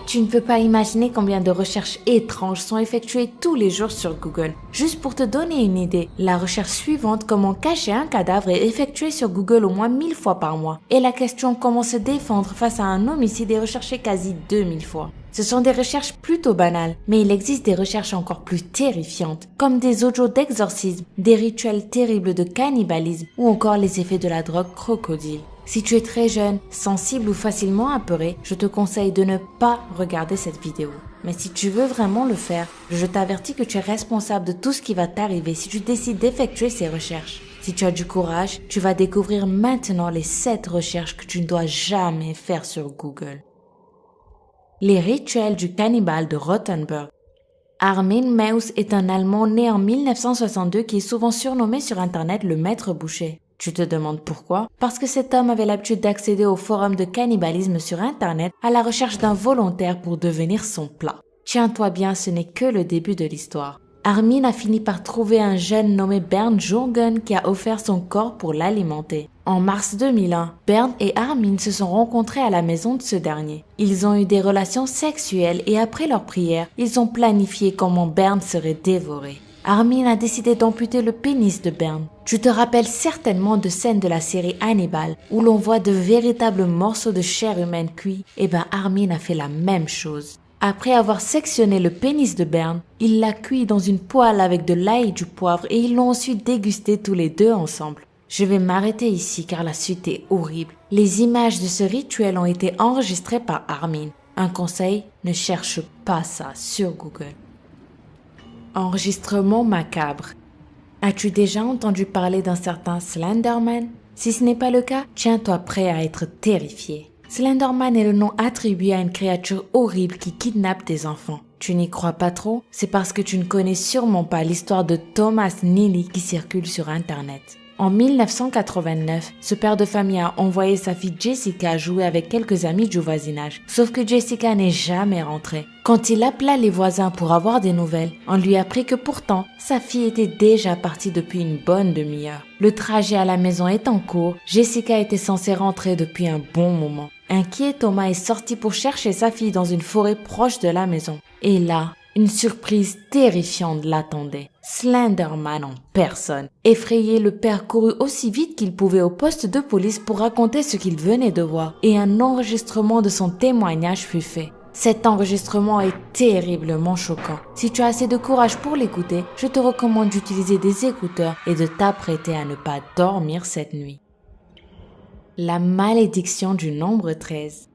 Tu ne peux pas imaginer combien de recherches étranges sont effectuées tous les jours sur Google. Juste pour te donner une idée, la recherche suivante, comment cacher un cadavre, est effectuée sur Google au moins 1000 fois par mois. Et la question comment se défendre face à un homicide est recherchée quasi 2000 fois. Ce sont des recherches plutôt banales, mais il existe des recherches encore plus terrifiantes, comme des audios d'exorcisme, des rituels terribles de cannibalisme ou encore les effets de la drogue crocodile. Si tu es très jeune, sensible ou facilement apeuré, je te conseille de ne pas regarder cette vidéo. Mais si tu veux vraiment le faire, je t'avertis que tu es responsable de tout ce qui va t'arriver si tu décides d'effectuer ces recherches. Si tu as du courage, tu vas découvrir maintenant les 7 recherches que tu ne dois jamais faire sur Google. Les rituels du cannibale de Rothenburg. Armin Meus est un Allemand né en 1962 qui est souvent surnommé sur Internet le maître boucher. Tu te demandes pourquoi? Parce que cet homme avait l'habitude d'accéder au forum de cannibalisme sur Internet à la recherche d'un volontaire pour devenir son plat. Tiens-toi bien, ce n'est que le début de l'histoire. Armin a fini par trouver un jeune nommé Bernd Jürgen qui a offert son corps pour l'alimenter. En mars 2001, Bernd et Armin se sont rencontrés à la maison de ce dernier. Ils ont eu des relations sexuelles et après leur prière, ils ont planifié comment Bernd serait dévoré. Armin a décidé d'amputer le pénis de Bernd. Tu te rappelles certainement de scènes de la série Hannibal où l'on voit de véritables morceaux de chair humaine cuits. Armin a fait la même chose. Après avoir sectionné le pénis de Bernd, il l'a cuit dans une poêle avec de l'ail et du poivre et ils l'ont ensuite dégusté tous les deux ensemble. Je vais m'arrêter ici car la suite est horrible. Les images de ce rituel ont été enregistrées par Armin. Un conseil, ne cherche pas ça sur Google. Enregistrement macabre. As-tu déjà entendu parler d'un certain Slenderman? Si ce n'est pas le cas, tiens-toi prêt à être terrifié. Slenderman est le nom attribué à une créature horrible qui kidnappe des enfants. Tu n'y crois pas trop? C'est parce que tu ne connais sûrement pas l'histoire de Thomas Neely qui circule sur Internet. En 1989, ce père de famille a envoyé sa fille Jessica jouer avec quelques amis du voisinage. Sauf que Jessica n'est jamais rentrée. Quand il appela les voisins pour avoir des nouvelles, on lui apprit que pourtant, sa fille était déjà partie depuis une bonne demi-heure. Le trajet à la maison est en cours, Jessica était censée rentrer depuis un bon moment. Inquiet, Thomas est sorti pour chercher sa fille dans une forêt proche de la maison. Et là, une surprise terrifiante l'attendait. Slenderman en personne. Effrayé, le père courut aussi vite qu'il pouvait au poste de police pour raconter ce qu'il venait de voir et un enregistrement de son témoignage fut fait. Cet enregistrement est terriblement choquant. Si tu as assez de courage pour l'écouter, je te recommande d'utiliser des écouteurs et de t'apprêter à ne pas dormir cette nuit. La malédiction du nombre 13.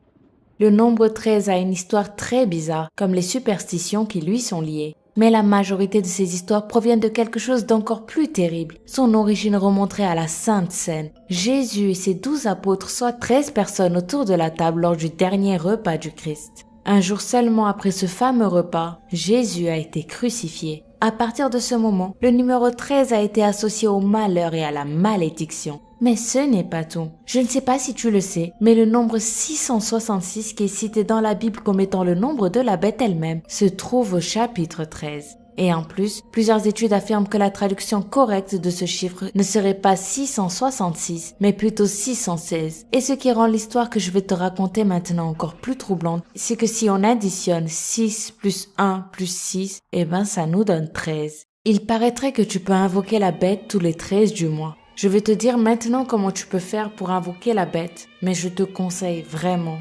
Le nombre 13 a une histoire très bizarre, comme les superstitions qui lui sont liées. Mais la majorité de ces histoires proviennent de quelque chose d'encore plus terrible. Son origine remonterait à la Sainte Seine. Jésus et ses 12 apôtres, soit 13 personnes autour de la table lors du dernier repas du Christ. Un jour seulement après ce fameux repas, Jésus a été crucifié. À partir de ce moment, le numéro 13 a été associé au malheur et à la malédiction. Mais ce n'est pas tout. Je ne sais pas si tu le sais, mais le nombre 666 qui est cité dans la Bible comme étant le nombre de la bête elle-même se trouve au chapitre 13. Et en plus, plusieurs études affirment que la traduction correcte de ce chiffre ne serait pas 666, mais plutôt 616. Et ce qui rend l'histoire que je vais te raconter maintenant encore plus troublante, c'est que si on additionne 6 plus 1 plus 6, ça nous donne 13. Il paraîtrait que tu peux invoquer la bête tous les 13 du mois. Je vais te dire maintenant comment tu peux faire pour invoquer la bête, mais je te conseille vraiment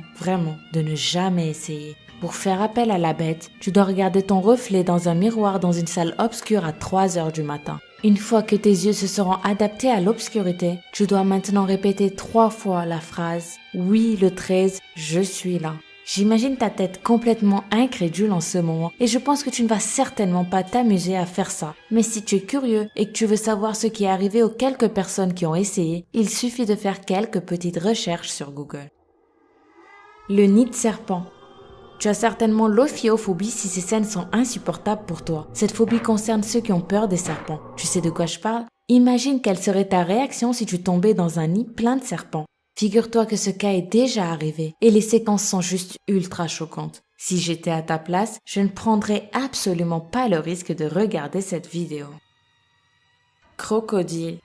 de ne jamais essayer. Pour faire appel à la bête, tu dois regarder ton reflet dans un miroir dans une salle obscure à 3 heures du matin. Une fois que tes yeux se seront adaptés à l'obscurité, tu dois maintenant répéter 3 fois la phrase « Oui, le 13, je suis là ». J'imagine ta tête complètement incrédule en ce moment et je pense que tu ne vas certainement pas t'amuser à faire ça. Mais si tu es curieux et que tu veux savoir ce qui est arrivé aux quelques personnes qui ont essayé, il suffit de faire quelques petites recherches sur Google. Le nid de serpent. Tu as certainement l'ophiophobie si ces scènes sont insupportables pour toi. Cette phobie concerne ceux qui ont peur des serpents. Tu sais de quoi je parle? Imagine quelle serait ta réaction si tu tombais dans un nid plein de serpents. Figure-toi que ce cas est déjà arrivé et les séquences sont juste ultra choquantes. Si j'étais à ta place, je ne prendrais absolument pas le risque de regarder cette vidéo. Crocodile.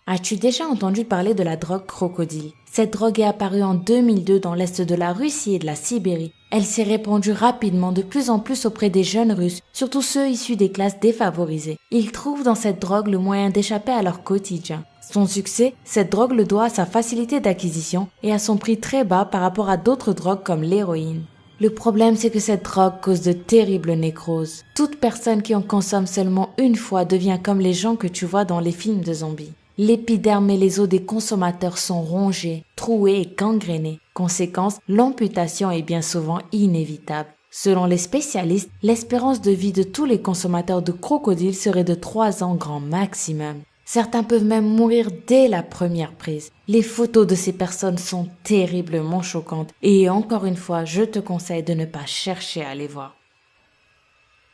As-tu déjà entendu parler de la drogue crocodile? Cette drogue est apparue en 2002 dans l'est de la Russie et de la Sibérie. Elle s'est répandue rapidement de plus en plus auprès des jeunes Russes, surtout ceux issus des classes défavorisées. Ils trouvent dans cette drogue le moyen d'échapper à leur quotidien. Son succès, cette drogue le doit à sa facilité d'acquisition et à son prix très bas par rapport à d'autres drogues comme l'héroïne. Le problème, c'est que cette drogue cause de terribles nécroses. Toute personne qui en consomme seulement une fois devient comme les gens que tu vois dans les films de zombies. L'épiderme et les os des consommateurs sont rongés, troués et gangrénés. Conséquence, l'amputation est bien souvent inévitable. Selon les spécialistes, l'espérance de vie de tous les consommateurs de crocodile serait de 3 ans grand maximum. Certains peuvent même mourir dès la première prise. Les photos de ces personnes sont terriblement choquantes et encore une fois, je te conseille de ne pas chercher à les voir.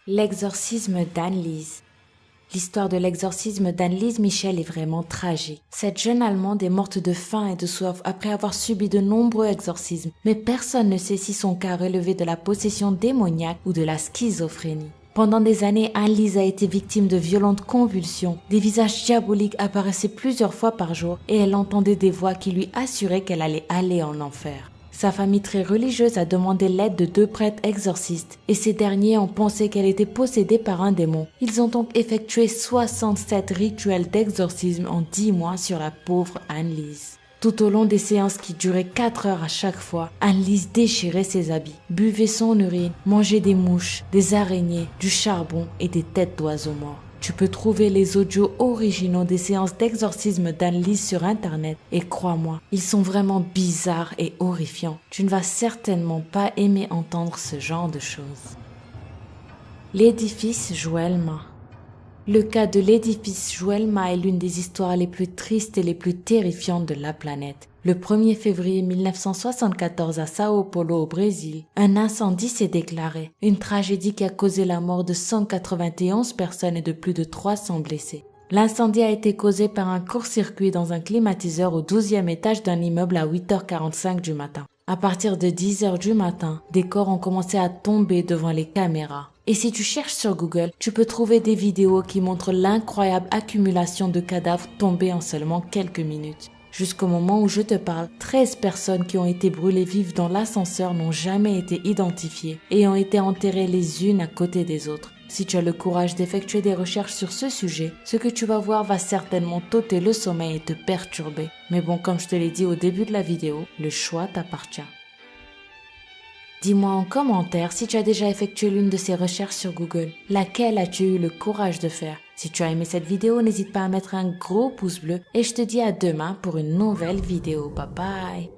L'exorcisme d'Anneliese. L'histoire de l'exorcisme d'Anneliese Michel est vraiment tragique. Cette jeune Allemande est morte de faim et de soif après avoir subi de nombreux exorcismes, mais personne ne sait si son cas relevait de la possession démoniaque ou de la schizophrénie. Pendant des années, Anneliese a été victime de violentes convulsions. Des visages diaboliques apparaissaient plusieurs fois par jour et elle entendait des voix qui lui assuraient qu'elle allait aller en enfer. Sa famille très religieuse a demandé l'aide de 2 prêtres exorcistes et ces derniers ont pensé qu'elle était possédée par un démon. Ils ont donc effectué 67 rituels d'exorcisme en 10 mois sur la pauvre Anneliese. Tout au long des séances qui duraient 4 heures à chaque fois, Anneliese déchirait ses habits, buvait son urine, mangeait des mouches, des araignées, du charbon et des têtes d'oiseaux morts. Tu peux trouver les audios originaux des séances d'exorcisme d'Anneliese sur internet et crois-moi, ils sont vraiment bizarres et horrifiants. Tu ne vas certainement pas aimer entendre ce genre de choses. L'édifice Joelma. Le cas de l'édifice Joelma est l'une des histoires les plus tristes et les plus terrifiantes de la planète. Le 1er février 1974 à Sao Paulo au Brésil, un incendie s'est déclaré, une tragédie qui a causé la mort de 191 personnes et de plus de 300 blessés. L'incendie a été causé par un court-circuit dans un climatiseur au 12e étage d'un immeuble à 8h45 du matin. À partir de 10h du matin, des corps ont commencé à tomber devant les caméras. Et si tu cherches sur Google, tu peux trouver des vidéos qui montrent l'incroyable accumulation de cadavres tombés en seulement quelques minutes. Jusqu'au moment où je te parle, 13 personnes qui ont été brûlées vives dans l'ascenseur n'ont jamais été identifiées et ont été enterrées les unes à côté des autres. Si tu as le courage d'effectuer des recherches sur ce sujet, ce que tu vas voir va certainement t'ôter le sommeil et te perturber. Mais bon, comme je te l'ai dit au début de la vidéo, le choix t'appartient. Dis-moi en commentaire si tu as déjà effectué l'une de ces recherches sur Google. Laquelle as-tu eu le courage de faire? Si tu as aimé cette vidéo, n'hésite pas à mettre un gros pouce bleu et je te dis à demain pour une nouvelle vidéo. Bye bye!